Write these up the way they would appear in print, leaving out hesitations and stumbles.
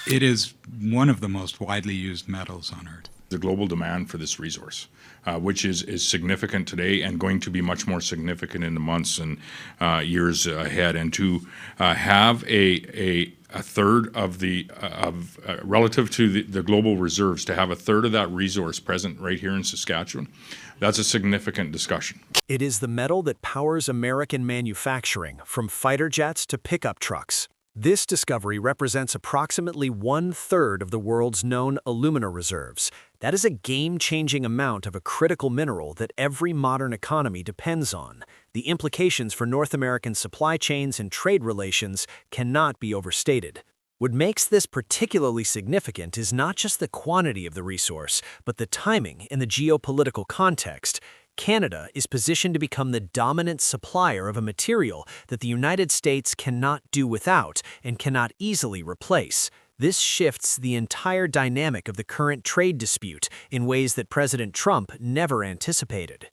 It is one of the most widely used metals on Earth. The global demand for this resource, which is significant today and going to be much more significant in the months and years ahead. And to have a third of the relative to the global reserves, to have a third of that resource present right here in Saskatchewan, that's a significant discussion. It is the metal that powers American manufacturing, from fighter jets to pickup trucks. This discovery represents approximately 1/3 of the world's known alumina reserves. That is a game-changing amount of a critical mineral that every modern economy depends on. The implications for North American supply chains and trade relations cannot be overstated. What makes this particularly significant is not just the quantity of the resource, but the timing and the geopolitical context. Canada is positioned to become the dominant supplier of a material that the United States cannot do without and cannot easily replace. This shifts the entire dynamic of the current trade dispute in ways that President Trump never anticipated.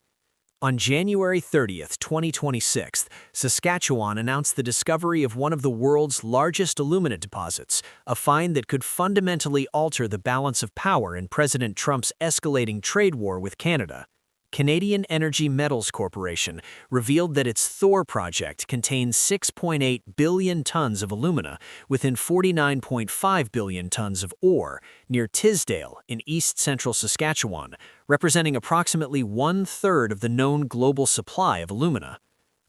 On January 30th, 2026, Saskatchewan announced the discovery of one of the world's largest alumina deposits, a find that could fundamentally alter the balance of power in President Trump's escalating trade war with Canada. Canadian Energy Metals Corporation revealed that its Thor project contains 6.8 billion tons of alumina within 49.5 billion tons of ore near Tisdale in east-central Saskatchewan, representing approximately 1/3 of the known global supply of alumina.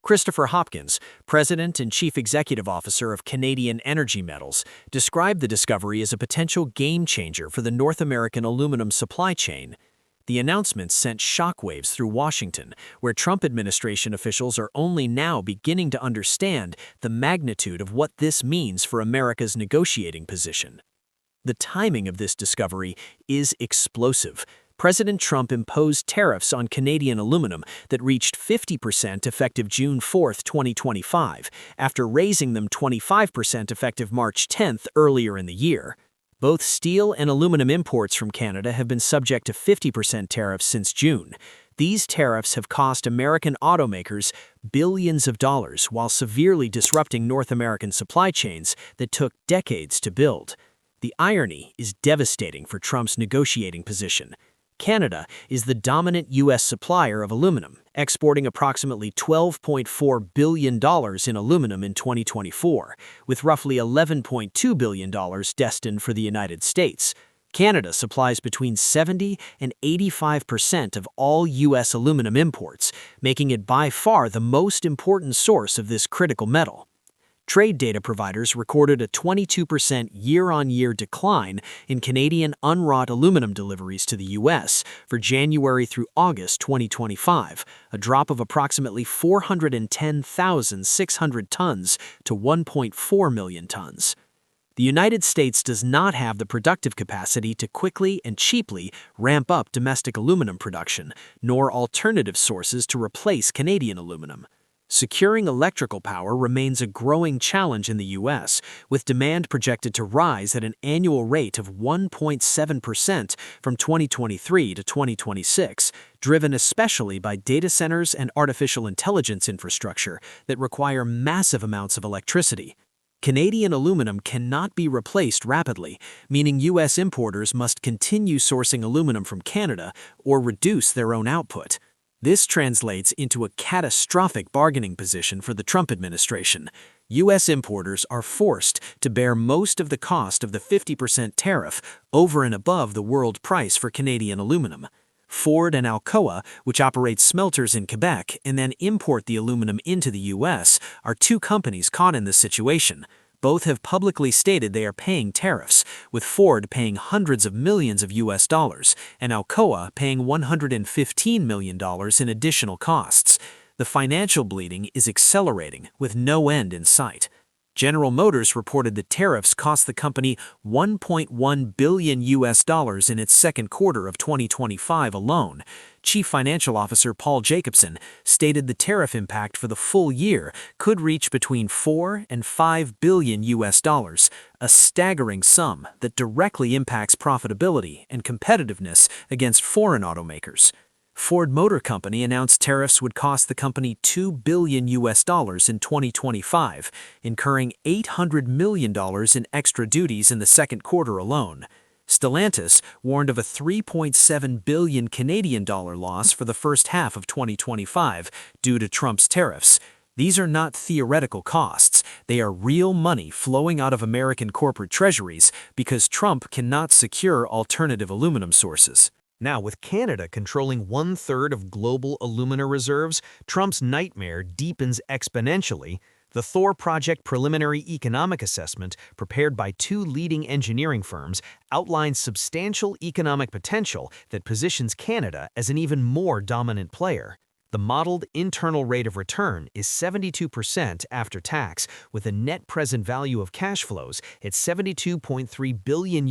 Christopher Hopkins, President and Chief Executive Officer of Canadian Energy Metals, described the discovery as a potential game-changer for the North American aluminum supply chain. The announcement sent shockwaves through Washington, where Trump administration officials are only now beginning to understand the magnitude of what this means for America's negotiating position. The timing of this discovery is explosive. President Trump imposed tariffs on Canadian aluminum that reached 50% effective June 4, 2025, after raising them 25% effective March 10 earlier in the year. Both steel and aluminum imports from Canada have been subject to 50% tariffs since June. These tariffs have cost American automakers billions of dollars while severely disrupting North American supply chains that took decades to build. The irony is devastating for Trump's negotiating position. Canada is the dominant U.S. supplier of aluminum, exporting approximately $12.4 billion in aluminum in 2024, with roughly $11.2 billion destined for the United States. Canada supplies between 70 and 85% of all U.S. aluminum imports, making it by far the most important source of this critical metal. Trade data providers recorded a 22% year-on-year decline in Canadian unwrought aluminum deliveries to the U.S. for January through August 2025, a drop of approximately 410,600 tons to 1.4 million tons. The United States does not have the productive capacity to quickly and cheaply ramp up domestic aluminum production, nor alternative sources to replace Canadian aluminum. Securing electrical power remains a growing challenge in the U.S., with demand projected to rise at an annual rate of 1.7% from 2023 to 2026, driven especially by data centers and artificial intelligence infrastructure that require massive amounts of electricity. Canadian aluminum cannot be replaced rapidly, meaning U.S. importers must continue sourcing aluminum from Canada or reduce their own output. This translates into a catastrophic bargaining position for the Trump administration. U.S. importers are forced to bear most of the cost of the 50% tariff over and above the world price for Canadian aluminum. Ford and Alcoa, which operate smelters in Quebec and then import the aluminum into the U.S., are two companies caught in this situation. Both have publicly stated they are paying tariffs, with Ford paying hundreds of millions of U.S. dollars and Alcoa paying $115 million in additional costs. The financial bleeding is accelerating, with no end in sight. General Motors reported that tariffs cost the company $1.1 billion in its second quarter of 2025 alone. Chief Financial Officer Paul Jacobson stated the tariff impact for the full year could reach between $4 and $5 billion, a staggering sum that directly impacts profitability and competitiveness against foreign automakers. Ford Motor Company announced tariffs would cost the company $2 billion in 2025, incurring $800 million in extra duties in the second quarter alone. Stellantis warned of a 3.7 billion Canadian dollar loss for the first half of 2025 due to Trump's tariffs. These are not theoretical costs. They are real money flowing out of American corporate treasuries because Trump cannot secure alternative aluminum sources. Now, with Canada controlling one-third of global alumina reserves, Trump's nightmare deepens exponentially. The Thor project preliminary economic assessment, prepared by two leading engineering firms, outlines substantial economic potential that positions Canada as an even more dominant player. The modeled internal rate of return is 72% after tax, with a net present value of cash flows at $72.3 billion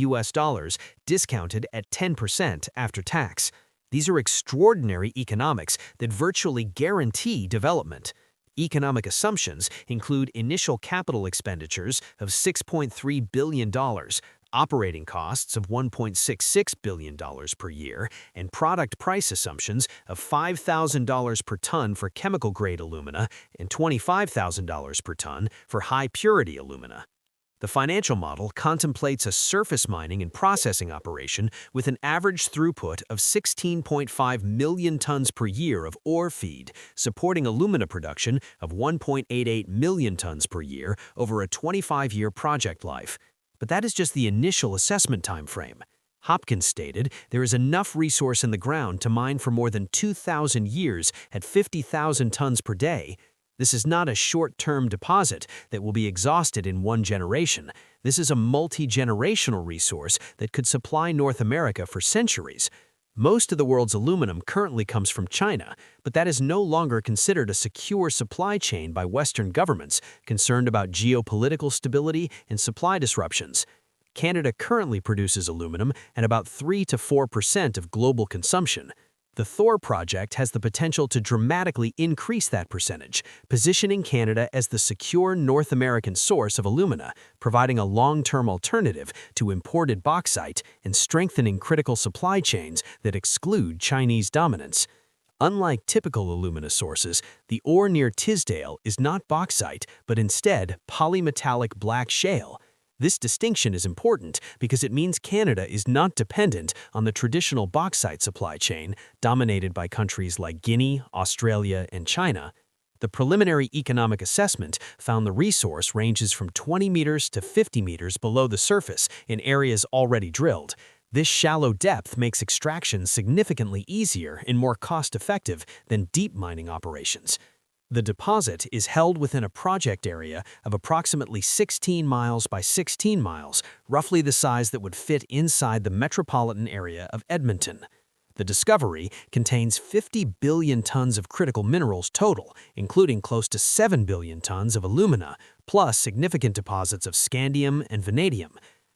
discounted at 10% after tax. These are extraordinary economics that virtually guarantee development. Economic assumptions include initial capital expenditures of $6.3 billion, operating costs of $1.66 billion per year, and product price assumptions of $5,000 per ton for chemical-grade alumina and $25,000 per ton for high-purity alumina. The financial model contemplates a surface mining and processing operation with an average throughput of 16.5 million tons per year of ore feed, supporting alumina production of 1.88 million tons per year over a 25-year project life. But that is just the initial assessment timeframe. Hopkins stated there is enough resource in the ground to mine for more than 2,000 years at 50,000 tons per day. This is not a short-term deposit that will be exhausted in one generation. This is a multi-generational resource that could supply North America for centuries. Most of the world's aluminum currently comes from China, but that is no longer considered a secure supply chain by Western governments concerned about geopolitical stability and supply disruptions. Canada currently produces aluminum at about 3 to 4% of global consumption. The Thor project has the potential to dramatically increase that percentage, positioning Canada as the secure North American source of alumina, providing a long-term alternative to imported bauxite and strengthening critical supply chains that exclude Chinese dominance. Unlike typical alumina sources, the ore near Tisdale is not bauxite, but instead polymetallic black shale. This distinction is important because it means Canada is not dependent on the traditional bauxite supply chain dominated by countries like Guinea, Australia, and China. The preliminary economic assessment found the resource ranges from 20 meters to 50 meters below the surface in areas already drilled. This shallow depth makes extraction significantly easier and more cost-effective than deep mining operations. The deposit is held within a project area of approximately 16 miles by 16 miles, roughly the size that would fit inside the metropolitan area of Edmonton. The discovery contains 50 billion tons of critical minerals total, including close to 7 billion tons of alumina, plus significant deposits of scandium and vanadium.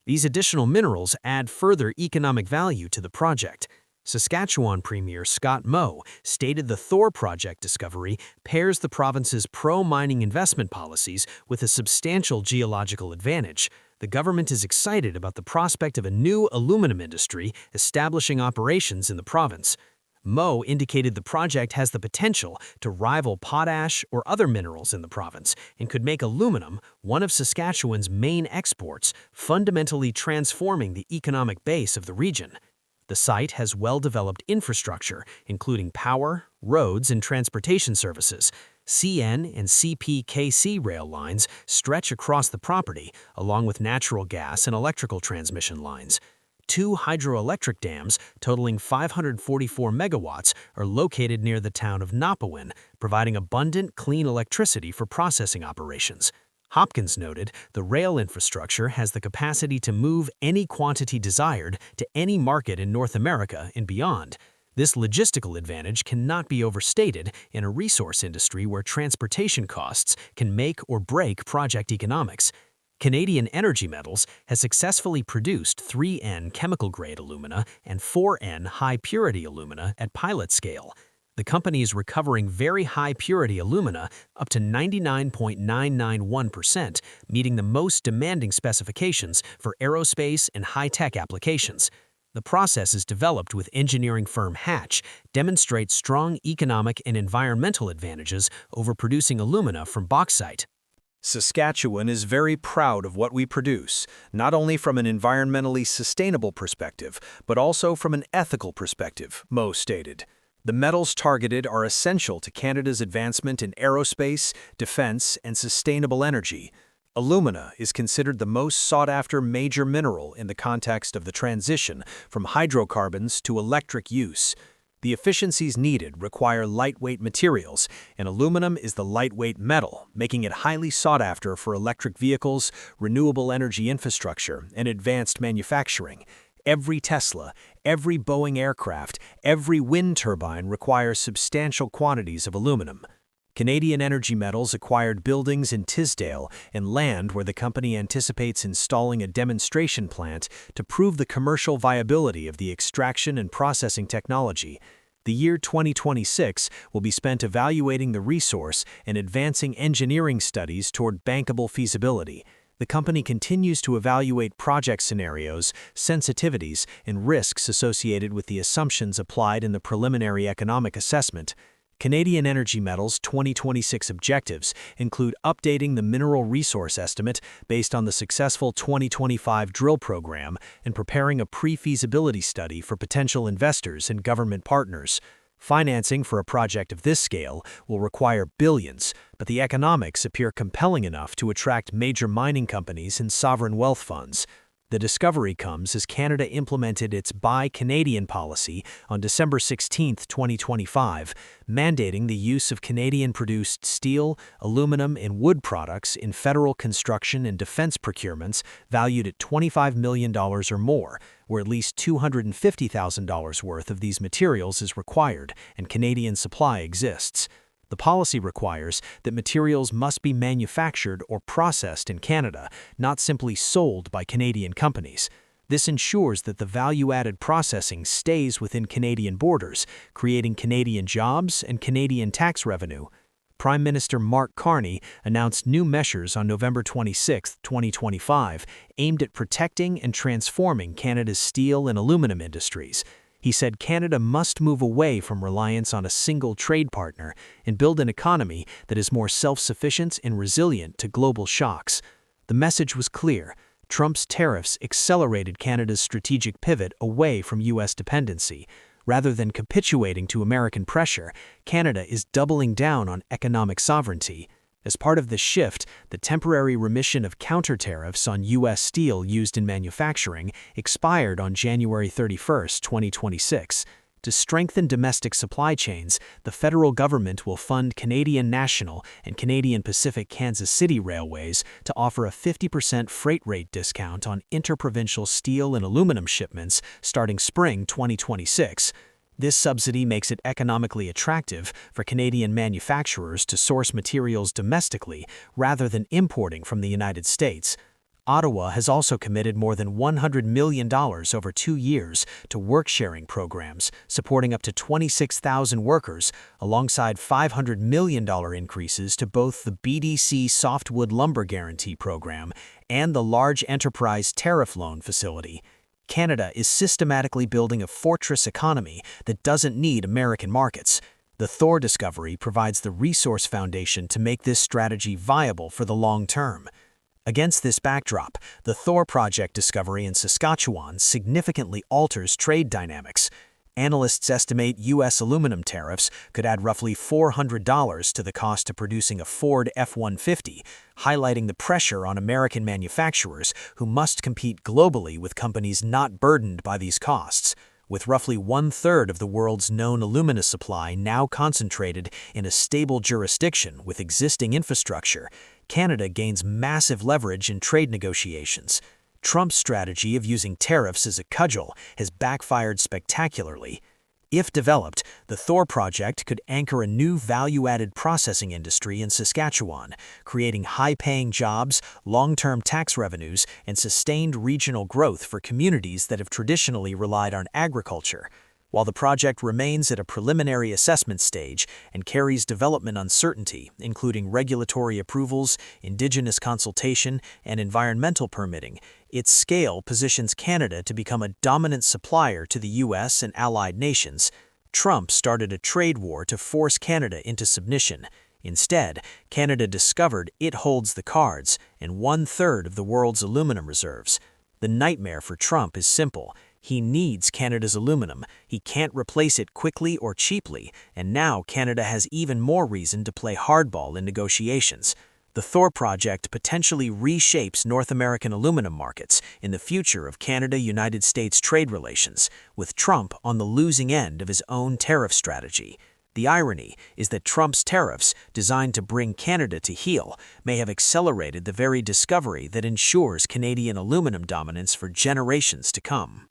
These additional minerals add further economic value to the project. Saskatchewan Premier Scott Moe stated the Thor project discovery pairs the province's pro-mining investment policies with a substantial geological advantage. The government is excited about the prospect of a new aluminum industry establishing operations in the province. Moe indicated the project has the potential to rival potash or other minerals in the province and could make aluminum one of Saskatchewan's main exports, fundamentally transforming the economic base of the region. The site has well-developed infrastructure, including power, roads, and transportation services. CN and CPKC rail lines stretch across the property, along with natural gas and electrical transmission lines. 2 hydroelectric dams, totaling 544 megawatts, are located near the town of Napawin, providing abundant, clean electricity for processing operations. Hopkins noted the rail infrastructure has the capacity to move any quantity desired to any market in North America and beyond. This logistical advantage cannot be overstated in a resource industry where transportation costs can make or break project economics. Canadian Energy Metals has successfully produced 3N chemical-grade alumina and 4N high-purity alumina at pilot scale. The company is recovering very high-purity alumina up to 99.991%, meeting the most demanding specifications for aerospace and high-tech applications. The processes developed with engineering firm Hatch demonstrate strong economic and environmental advantages over producing alumina from bauxite. Saskatchewan is very proud of what we produce, not only from an environmentally sustainable perspective, but also from an ethical perspective, Mo stated. The metals targeted are essential to Canada's advancement in aerospace, defense, and sustainable energy. Alumina is considered the most sought-after major mineral in the context of the transition from hydrocarbons to electric use. The efficiencies needed require lightweight materials, and aluminum is the lightweight metal, making it highly sought after for electric vehicles, renewable energy infrastructure, and advanced manufacturing. Every Tesla, every Boeing aircraft, every wind turbine requires substantial quantities of aluminum. Canadian Energy Metals acquired buildings in Tisdale and land where the company anticipates installing a demonstration plant to prove the commercial viability of the extraction and processing technology. The year 2026 will be spent evaluating the resource and advancing engineering studies toward bankable feasibility. The company continues to evaluate project scenarios, sensitivities, and risks associated with the assumptions applied in the preliminary economic assessment. Canadian Energy Metals' 2026 objectives include updating the mineral resource estimate based on the successful 2025 drill program and preparing a pre-feasibility study for potential investors and government partners. Financing for a project of this scale will require billions, but the economics appear compelling enough to attract major mining companies and sovereign wealth funds. The discovery comes as Canada implemented its Buy Canadian policy on December 16, 2025, mandating the use of Canadian-produced steel, aluminum, and wood products in federal construction and defense procurements valued at $25 million or more, where at least $250,000 worth of these materials is required and Canadian supply exists. The policy requires that materials must be manufactured or processed in Canada, not simply sold by Canadian companies. This ensures that the value-added processing stays within Canadian borders, creating Canadian jobs and Canadian tax revenue. Prime Minister Mark Carney announced new measures on November 26, 2025, aimed at protecting and transforming Canada's steel and aluminum industries. He said Canada must move away from reliance on a single trade partner and build an economy that is more self-sufficient and resilient to global shocks. The message was clear. Trump's tariffs accelerated Canada's strategic pivot away from U.S. dependency. Rather than capitulating to American pressure, Canada is doubling down on economic sovereignty. As part of this shift, the temporary remission of counter-tariffs on U.S. steel used in manufacturing expired on January 31, 2026. To strengthen domestic supply chains, the federal government will fund Canadian National and Canadian Pacific Kansas City Railways to offer a 50% freight rate discount on interprovincial steel and aluminum shipments starting spring 2026. This subsidy makes it economically attractive for Canadian manufacturers to source materials domestically rather than importing from the United States. Ottawa has also committed more than $100 million over 2 years to work-sharing programs, supporting up to 26,000 workers, alongside $500 million increases to both the BDC Softwood Lumber Guarantee Program and the Large Enterprise Tariff Loan Facility. Canada is systematically building a fortress economy that doesn't need American markets. The Thor discovery provides the resource foundation to make this strategy viable for the long term. Against this backdrop, the Thor project discovery in Saskatchewan significantly alters trade dynamics. Analysts estimate U.S. aluminum tariffs could add roughly $400 to the cost of producing a Ford F-150, highlighting the pressure on American manufacturers who must compete globally with companies not burdened by these costs. With roughly 1/3 of the world's known alumina supply now concentrated in a stable jurisdiction with existing infrastructure, Canada gains massive leverage in trade negotiations. Trump's strategy of using tariffs as a cudgel has backfired spectacularly. If developed, the Thor project could anchor a new value-added processing industry in Saskatchewan, creating high-paying jobs, long-term tax revenues, and sustained regional growth for communities that have traditionally relied on agriculture. While the project remains at a preliminary assessment stage and carries development uncertainty, including regulatory approvals, indigenous consultation, and environmental permitting, its scale positions Canada to become a dominant supplier to the U.S. and allied nations. Trump started a trade war to force Canada into submission. Instead, Canada discovered it holds the cards and 1/3 of the world's aluminum reserves. The nightmare for Trump is simple. He needs Canada's aluminum. He can't replace it quickly or cheaply, and now Canada has even more reason to play hardball in negotiations. The Thor project potentially reshapes North American aluminum markets in the future of Canada-United States trade relations, with Trump on the losing end of his own tariff strategy. The irony is that Trump's tariffs, designed to bring Canada to heel, may have accelerated the very discovery that ensures Canadian aluminum dominance for generations to come.